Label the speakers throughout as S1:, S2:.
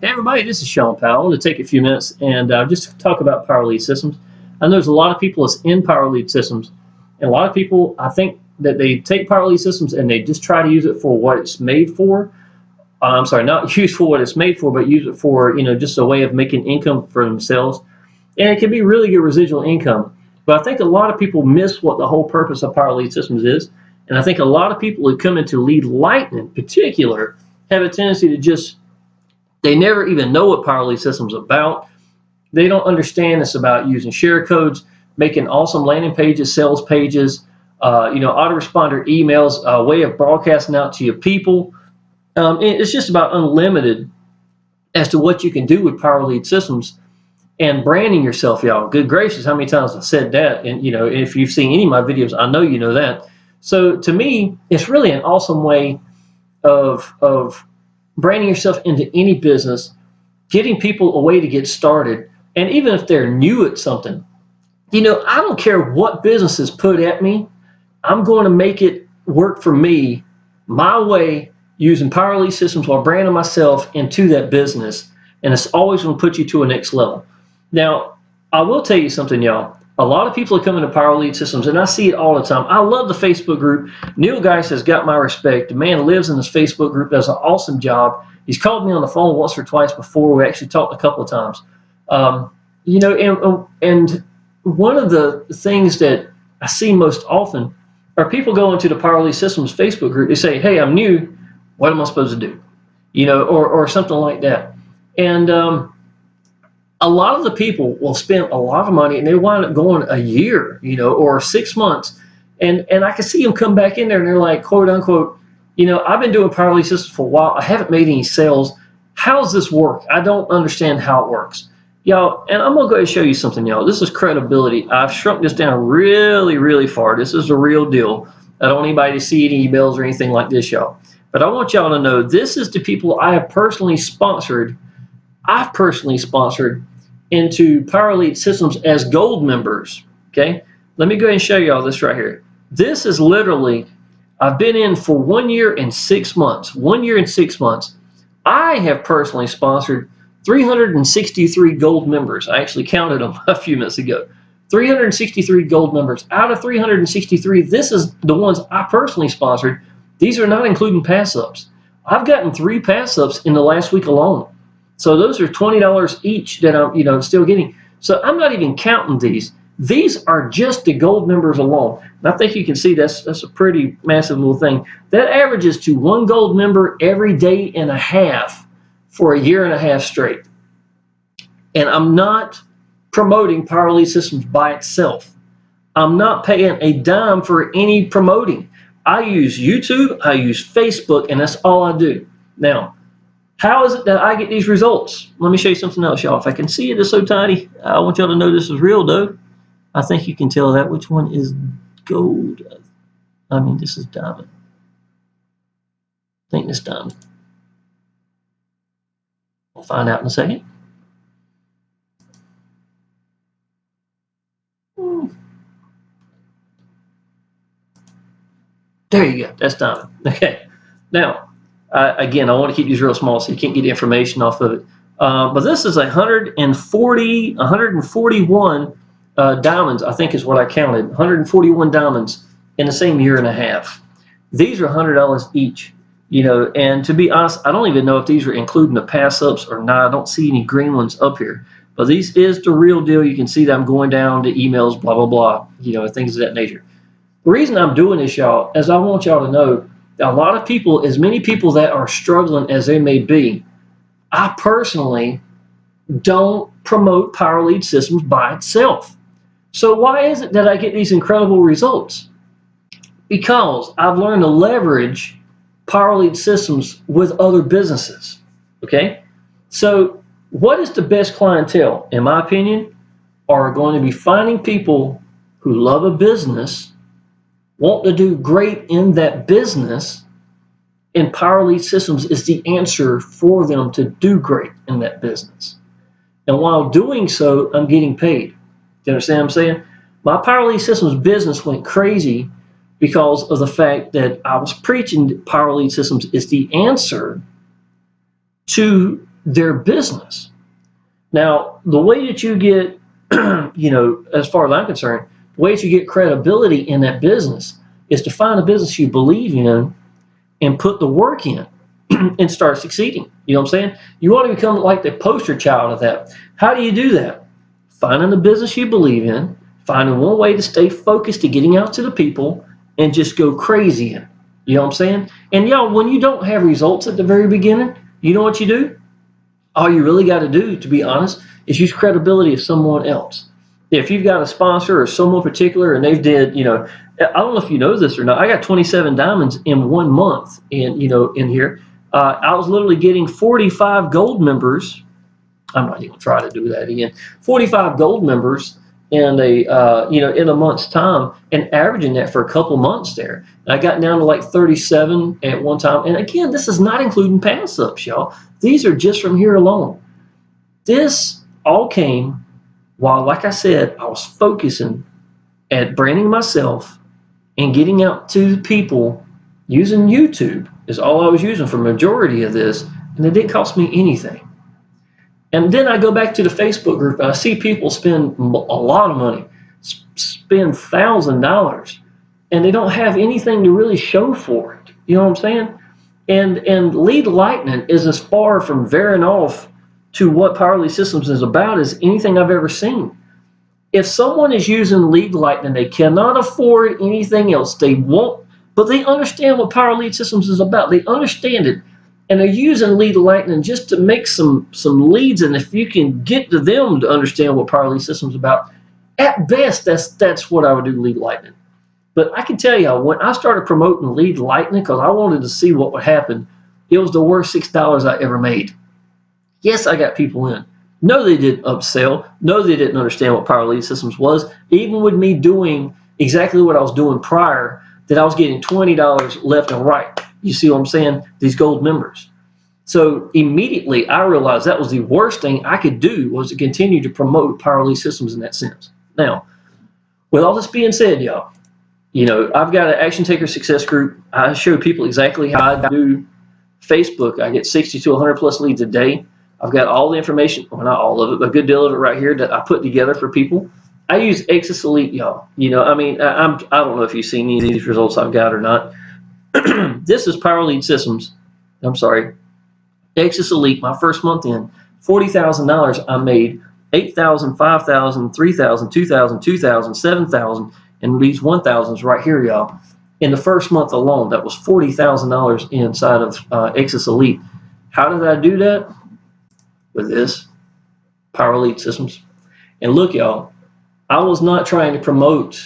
S1: Hey everybody, this is Shawn Powell to take a few minutes and just talk about Power Lead Systems. I know there's a lot of people that's in Power Lead Systems, and a lot of people, I think that they take Power Lead Systems and they just try to use it for what it's made for. I'm sorry, not use for what it's made for, but use it for, just a way of making income for themselves. And it can be really good residual income. But I think a lot of people miss what the whole purpose of Power Lead Systems is. And I think a lot of people who come into Lead Lightning in particular have a tendency to just, they never even know what Power Lead Systems is about. They don't understand it's about using share codes, making awesome landing pages, sales pages, autoresponder emails, a way of broadcasting out to your people. It's just about unlimited as to what you can do with Power Lead Systems and branding yourself, y'all. Good gracious, how many times I've said that? And if you've seen any of my videos, I know you know that. So to me, it's really an awesome way of branding yourself into any business, getting people a way to get started. And even if they're new at something, I don't care what businesses put at me, I'm going to make it work for me my way, using Power Lead Systems while branding myself into that business. And it's always going to put you to a next level. Now, I will tell you something, y'all. A lot of people are coming to Power Lead Systems, and I see it all the time. I love the Facebook group. Neil Geist has got my respect. The man lives in this Facebook group, does an awesome job. He's called me on the phone once or twice before. We actually talked a couple of times. And one of the things that I see most often are people go into the Power Lead Systems Facebook group. They say, hey, I'm new. What am I supposed to do? Or something like that. And a lot of the people will spend a lot of money and they wind up going a year, or 6 months. And I can see them come back in there and they're like, quote unquote, I've been doing Power Lead Systems for a while. I haven't made any sales. How's this work? I don't understand how it works. Y'all, and I'm going to go ahead and show you something, y'all. This is credibility. I've shrunk this down really, really far. This is the real deal. I don't want anybody to see any emails or anything like this, y'all. But I want y'all to know this is the people I have personally sponsored. I've personally sponsored into Power Lead Systems as gold members. Okay, let me go ahead and show you all this right here. This is literally, I've been in for 1 year and 6 months. 1 year and 6 months. I have personally sponsored 363 gold members. I actually counted them a few minutes ago. 363 gold members. Out of 363, this is the ones I personally sponsored. These are not including pass-ups. I've gotten 3 pass-ups in the last week alone. So those are $20 each that I'm still getting. So I'm not even counting these. These are just the gold members alone. And I think you can see that's a pretty massive little thing. That averages to 1 gold member every day and a half for a year and a half straight. And I'm not promoting Power Lead Systems by itself. I'm not paying a dime for any promoting. I use YouTube, I use Facebook, and that's all I do. Now, how is it that I get these results? Let me show you something else, y'all. If I can see it, it's so tiny. I want y'all to know this is real, though. I think you can tell that. Which one is gold? This is diamond. I think this diamond. We'll find out in a second. There you go. That's diamond. Okay. Now, again, I want to keep these real small so you can't get information off of it. But this is 141 diamonds, I think is what I counted. 141 diamonds in the same year and a half. These are $100 each. And to be honest, I don't even know if these are including the pass-ups or not. I don't see any green ones up here. But these is the real deal. You can see that I'm going down to emails, blah, blah, blah, things of that nature. The reason I'm doing this, y'all, is I want y'all to know that a lot of people, as many people that are struggling as they may be, I personally don't promote Power Lead Systems by itself. So why is it that I get these incredible results? Because I've learned to leverage Power Lead Systems with other businesses. Okay? So what is the best clientele, in my opinion, are going to be finding people who love a business, want to do great in that business, and Power Lead Systems is the answer for them to do great in that business. And while doing so, I'm getting paid. Do you understand what I'm saying? My Power Lead Systems business went crazy because of the fact that I was preaching that Power Lead Systems is the answer to their business. Now, the way that you get, as far as I'm concerned, the way that you get credibility in that business is to find a business you believe in and put the work in and start succeeding. You know what I'm saying? You want to become like the poster child of that. How do you do that? Finding the business you believe in, finding one way to stay focused to getting out to the people and just go crazy in it. You know what I'm saying? And y'all, when you don't have results at the very beginning, you know what you do? All you really got to do, to be honest, is use credibility of someone else. If you've got a sponsor or someone particular and they've did, I don't know if you know this or not, I got 27 diamonds in 1 month in here. I was literally getting 45 gold members. I'm not even trying to do that again. 45 gold members in a month's time, and averaging that for a couple months there. And I got down to like 37 at one time. And again, this is not including pass ups, y'all. These are just from here alone. This all came while, like I said, I was focusing at branding myself and getting out to the people. Using YouTube is all I was using for majority of this, and it didn't cost me anything. And then I go back to the Facebook group and I see people spend a lot of money, spend $1,000, and they don't have anything to really show for it. You know what I'm saying? And lead lightning is as far from veering off to what Power Lead Systems is about as anything I've ever seen. If someone is using lead lightning, they cannot afford anything else. They won't, but they understand what Power Lead Systems is about. They understand it. And they're using lead lightning just to make some leads. And if you can get to them to understand what Power Lead Systems is about, at best, that's what I would do, lead lightning. But I can tell you, when I started promoting lead lightning, because I wanted to see what would happen, it was the worst $6 I ever made. Yes, I got people in. No, they didn't upsell. No, they didn't understand what Power Lead Systems was. Even with me doing exactly what I was doing prior, that I was getting $20 left and right. You see what I'm saying? These gold members. So immediately I realized that was the worst thing I could do, was to continue to promote Power Lead Systems in that sense. Now, with all this being said, y'all, I've got an Action Taker Success group. I show people exactly how I do Facebook. I get 60 to 100 plus leads a day. I've got all the information, well, not all of it, but a good deal of it right here that I put together for people. I use Exitus Elite, y'all. I don't know if you've seen any of these results I've got or not. This is Power Lead Systems. I'm sorry. Exitus Elite, my first month in, $40,000 I made, 8,000, 5,000, 3,000, 2,000, 2,000, 7,000, and these 1,000s right here, y'all. In the first month alone, that was $40,000 inside of Exitus Elite. How did I do that? With this, Power Lead Systems. And look, y'all, I was not trying to promote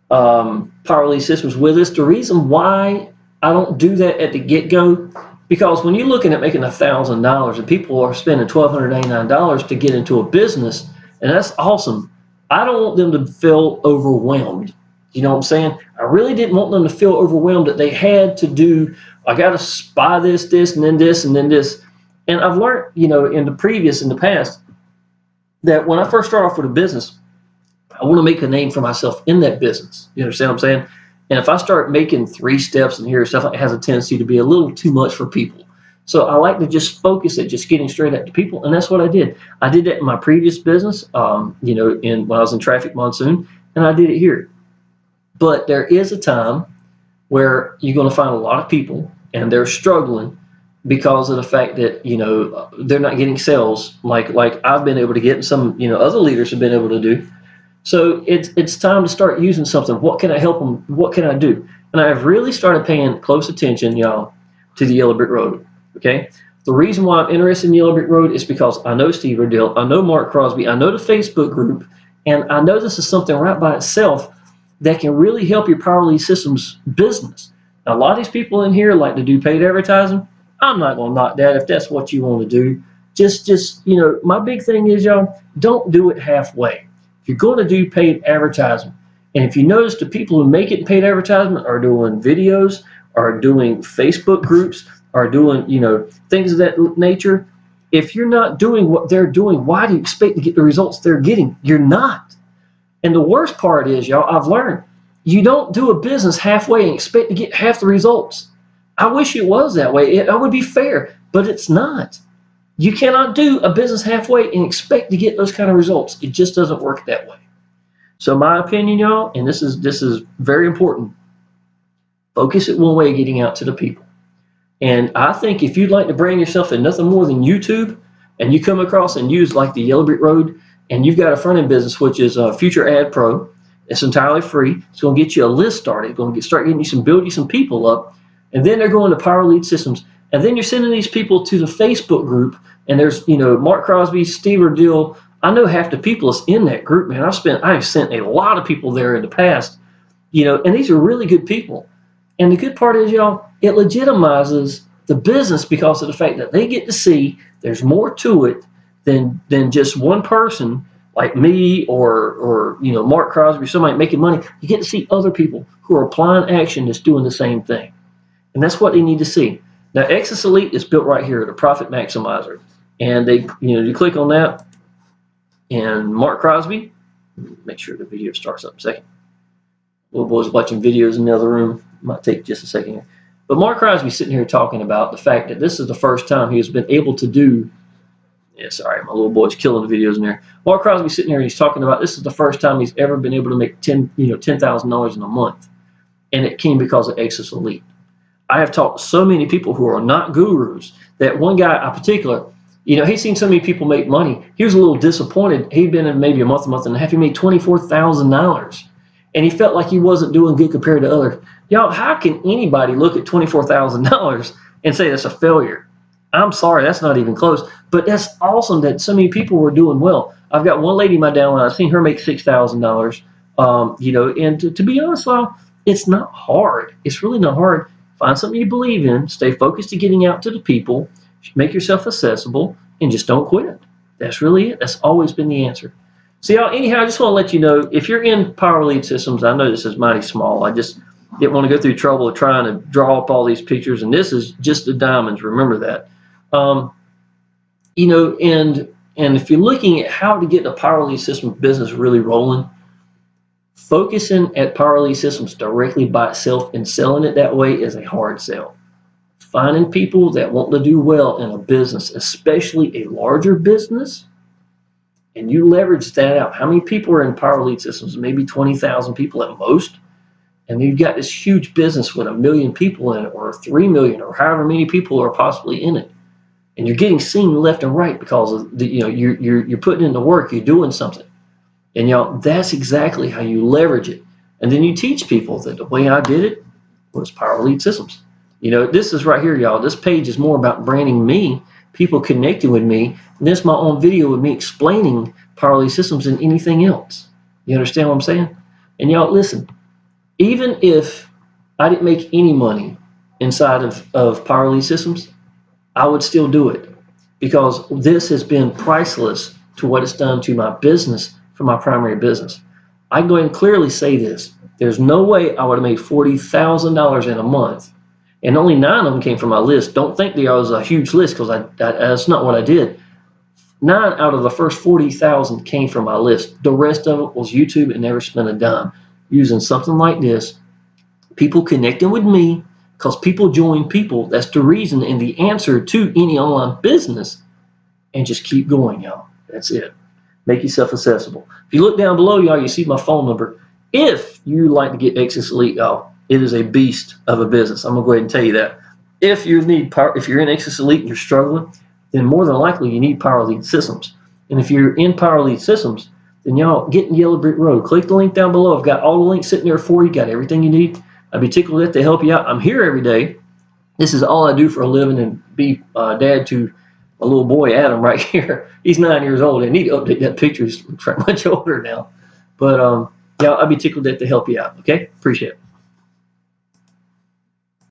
S1: Power Lead Systems with this. The reason why I don't do that at the get-go, because when you're looking at making $1,000 and people are spending $1,299 to get into a business, and that's awesome, I don't want them to feel overwhelmed. You know what I'm saying? I really didn't want them to feel overwhelmed that they had to do, I got to buy this, and then this, and then this. And I've learned, in the past, that when I first start off with a business, I want to make a name for myself in that business. You understand what I'm saying? And if I start making 3 steps in here, stuff like it has a tendency to be a little too much for people. So I like to just focus at just getting straight at the people, and that's what I did. I did that in my previous business, when I was in Traffic Monsoon, and I did it here. But there is a time where you're going to find a lot of people, and they're struggling because of the fact that they're not getting sales like I've been able to get, and some other leaders have been able to do. So it's time to start using something. What can I help them? What can I do? And I've really started paying close attention, y'all, to the Yellow Brick Road. Okay. The reason why I'm interested in Yellow Brick Road is because I know Steve Riddell, I know Mark Crosby, I know the Facebook group, and I know this is something right by itself that can really help your Power Lead Systems business. Now, a lot of these people in here like to do paid advertising. I'm not going to knock that if that's what you want to do. Just my big thing is, y'all, don't do it halfway. If you're going to do paid advertising, and if you notice the people who make it in paid advertisement are doing videos, are doing Facebook groups, are doing, things of that nature, if you're not doing what they're doing, why do you expect to get the results they're getting? You're not. And the worst part is, y'all, I've learned, you don't do a business halfway and expect to get half the results. I wish it was that way. That would be fair, but it's not. You cannot do a business halfway and expect to get those kind of results. It just doesn't work that way. So my opinion, y'all, and this is very important, focus it one way, getting out to the people. And I think if you'd like to brand yourself in nothing more than YouTube, and you come across and use like the Yellow Brick Road, and you've got a front end business, which is Future Ad Pro, it's entirely free. It's going to get you a list started. It's going to start getting you build you some people up, and then they're going to Power Lead Systems, and then you're sending these people to the Facebook group. And there's, Mark Crosby, Steve Dill. I know half the people that's in that group, man. I've sent a lot of people there in the past, and these are really good people. And the good part is, y'all, it legitimizes the business because of the fact that they get to see there's more to it than just one person like me or Mark Crosby, somebody making money. You get to see other people who are applying action that's doing the same thing. And that's what they need to see. Now, Exitus Elite is built right here, the Profit Maximizer. And you click on that, and Mark Crosby, make sure the video starts up in a second. Little boy's watching videos in the other room. Might take just a second here. But Mark Crosby's sitting here talking about the fact that this is the first time he has been able to do. Yeah, sorry, my little boy's killing the videos in there. Mark Crosby's sitting here and he's talking about this is the first time he's ever been able to make $10,000 in a month, and it came because of Exitus Elite. I have talked to so many people who are not gurus. That one guy in particular, he's seen so many people make money. He was a little disappointed. He'd been in maybe a month and a half. He made $24,000, and he felt like he wasn't doing good compared to others. Y'all, how can anybody look at $24,000 and say that's a failure? I'm sorry, that's not even close. But that's awesome that so many people were doing well. I've got one lady in my downline. I've seen her make $6,000. And to be honest, well, it's not hard. It's really not hard. Find something you believe in. Stay focused to getting out to the people. Make yourself accessible, and just don't quit. That's really it. That's always been the answer. So, y'all, anyhow, I just want to let you know, if you're in Power Lead Systems, I know this is mighty small. I just didn't want to go through trouble of trying to draw up all these pictures, and this is just the diamonds. Remember that. And if you're looking at how to get the Power Lead Systems business really rolling, focusing at Power Lead Systems directly by itself and selling it that way is a hard sell. Finding people that want to do well in a business, especially a larger business, and you leverage that out. How many people are in Power Lead Systems? Maybe 20,000 people at most. And you've got this huge business with 1 million people in it, or 3 million, or however many people are possibly in it. And you're getting seen left and right because of you're putting in the work, you're doing something. And y'all, that's exactly how you leverage it. And then you teach people that the way I did it was Power Lead Systems. This is right here, y'all. This page is more about branding me, people connecting with me. And this is my own video with me explaining Power Lead Systems than anything else. You understand what I'm saying? And y'all, listen, even if I didn't make any money inside of Power Lead Systems, I would still do it because this has been priceless to what it's done to my business for my primary business. I can go ahead and clearly say this. There's no way I would have made $40,000 in a month, and only 9 of them came from my list. Don't think there was a huge list because that's not what I did. 9 out of the first 40,000 came from my list. The rest of it was YouTube and never spent a dime. Using something like this, people connecting with me, because people join people. That's the reason and the answer to any online business. And just keep going, y'all. That's it. Make yourself accessible. If you look down below, y'all, you see my phone number. If you like to get Exitus Elite, y'all, it is a beast of a business. I'm gonna go ahead and tell you that. If you're in Exitus Elite and you're struggling, then more than likely you need Power Lead Systems. And if you're in Power Lead Systems, then y'all get in Yellow Brick Road. Click the link down below. I've got all the links sitting there for you. Got everything you need. I'd be tickled to help you out. I'm here every day. This is all I do for a living, and be dad to a little boy, Adam, right here. He's 9 years old. I need to update that picture. He's much older now. But yeah, I'd be tickled to help you out. Okay? Appreciate it.